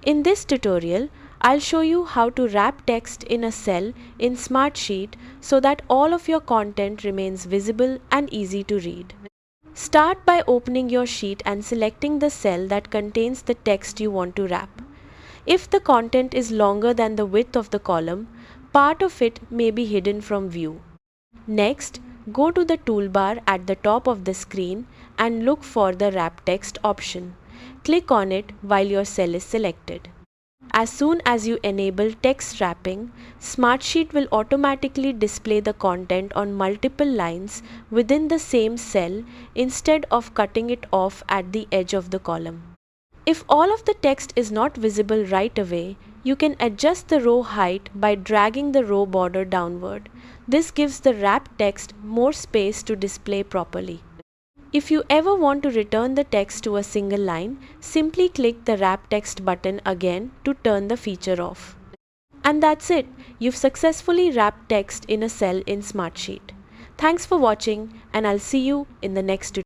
In this tutorial, I'll show you how to wrap text in a cell in Smartsheet so that all of your content remains visible and easy to read. Start by opening your sheet and selecting the cell that contains the text you want to wrap. If the content is longer than the width of the column, part of it may be hidden from view. Next, go to the toolbar at the top of the screen and look for the Wrap Text option. Click on it while your cell is selected. As soon as you enable text wrapping, Smartsheet will automatically display the content on multiple lines within the same cell instead of cutting it off at the edge of the column. If all of the text is not visible right away, you can adjust the row height by dragging the row border downward. This gives the wrapped text more space to display properly. If you ever want to return the text to a single line, simply click the Wrap Text button again to turn the feature off. And that's it. You've successfully wrapped text in a cell in Smartsheet. Thanks for watching, and I'll see you in the next tutorial.